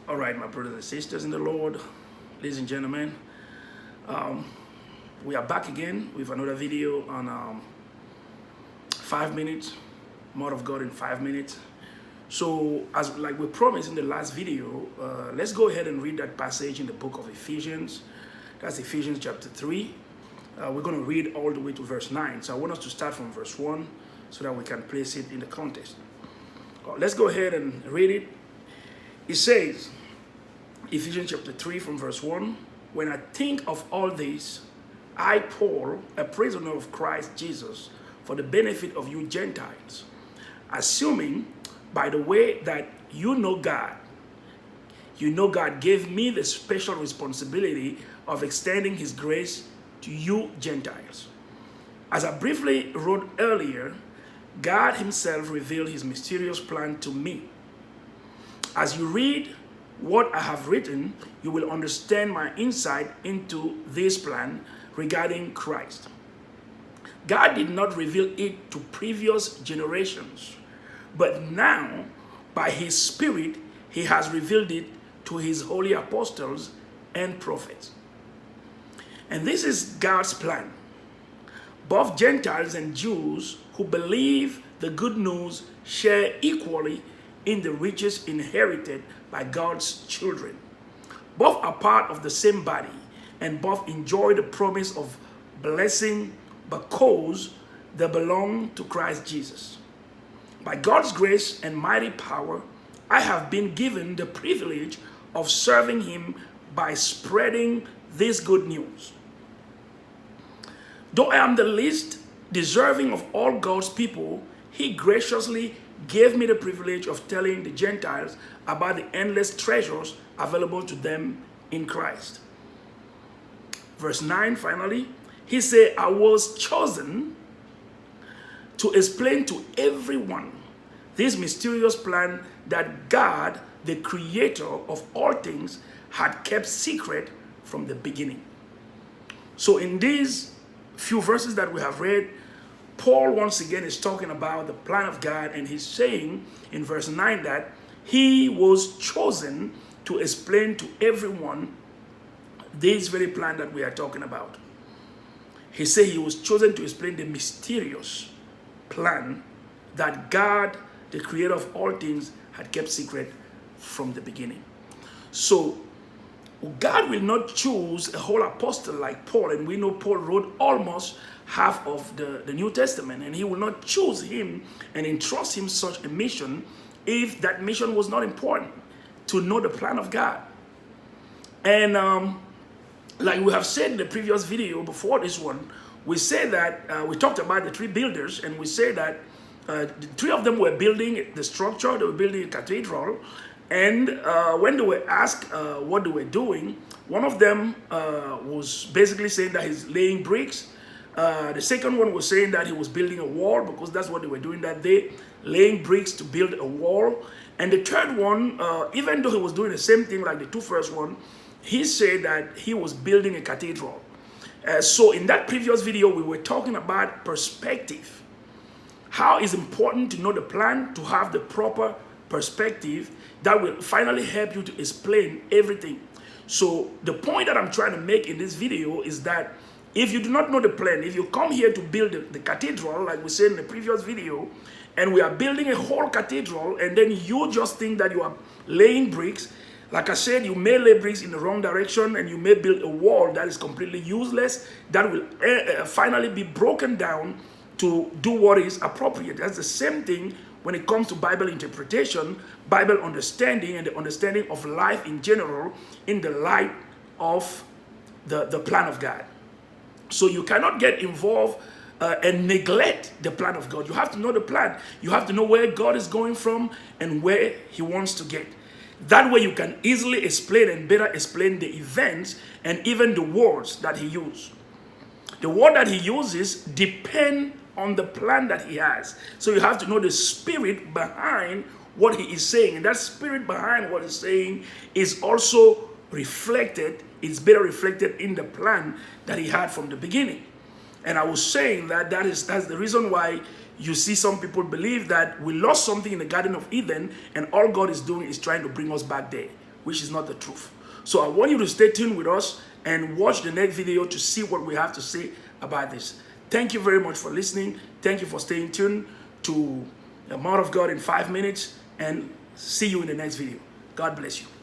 All right, my brothers and sisters in the Lord, ladies and gentlemen, we are back again with another video on 5 minutes, more of God in 5 minutes. So, as like we promised in the last video, let's go ahead and read that passage in the book of Ephesians. That's Ephesians chapter 3. We're going to read all the way to verse 9. So I want us to start from verse 1 so that we can place it in the context. Let's go ahead and read it. It says, Ephesians chapter 3 from verse 1, when I think of all this, I, Paul, a prisoner of Christ Jesus, for the benefit of you Gentiles, assuming, by the way, that you know God gave me the special responsibility of extending his grace to you Gentiles. As I briefly wrote earlier, God himself revealed his mysterious plan to me. As you read what I have written, you will understand my insight into this plan regarding Christ. God did not reveal it to previous generations, but now, by his Spirit, he has revealed it to his holy apostles and prophets. And this is God's plan. Both Gentiles and Jews who believe the good news share equally in the riches inherited by God's children. Both are part of the same body, and both enjoy the promise of blessing because they belong to Christ Jesus. By God's grace and mighty power, I have been given the privilege of serving him by spreading this good news. Though I am the least deserving of all God's people, he graciously gave me the privilege of telling the Gentiles about the endless treasures available to them in Christ. Verse 9, finally, he said, I was chosen to explain to everyone this mysterious plan that God, the creator of all things, had kept secret from the beginning. So in these few verses that we have read, Paul once again is talking about the plan of God, and he's saying in verse 9 that he was chosen to explain to everyone this very plan that we are talking about. He said he was chosen to explain the mysterious plan that God, the creator of all things, had kept secret from the beginning. So God will not choose a whole apostle like Paul, and we know Paul wrote almost half of the New Testament, and he will not choose him and entrust him such a mission if that mission was not important, to know the plan of God. And like we have said in the previous video before this one, we say that we talked about the three builders, and we say that the three of them were building the structure, they were building a cathedral, and when they were asked what they were doing, one of them was basically saying that he's laying bricks. The second one was saying that he was building a wall, because that's what they were doing that day, laying bricks to build a wall. And the third one, even though he was doing the same thing like the two first one, he said that he was building a cathedral. So in that previous video, we were talking about perspective. How it's important to know the plan, to have the proper perspective that will finally help you to explain everything. So the point that I'm trying to make in this video is that if you do not know the plan, if you come here to build the cathedral, like we said in the previous video, and we are building a whole cathedral, and then you just think that you are laying bricks, like I said, you may lay bricks in the wrong direction, and you may build a wall that is completely useless, that will finally be broken down to do what is appropriate. That's the same thing when it comes to Bible interpretation, Bible understanding, and the understanding of life in general in the light of the plan of God. So you cannot get involved and neglect the plan of God. You have to know the plan. You have to know where God is going from and where he wants to get. That way you can easily explain and better explain the events and even the words that he uses. The word that he uses depend on the plan that he has. So you have to know the spirit behind what he is saying. And that spirit behind what he's saying is also reflected, it's better reflected in the plan that he had from the beginning. And I was saying that that's the reason why you see some people believe that we lost something in the Garden of Eden and all God is doing is trying to bring us back there. which is not the truth. So I want you to stay tuned with us and watch the next video to see what we have to say about this. Thank you very much for listening. Thank you for staying tuned to the Mouth of God in 5 minutes, and see you in the next video. God bless you.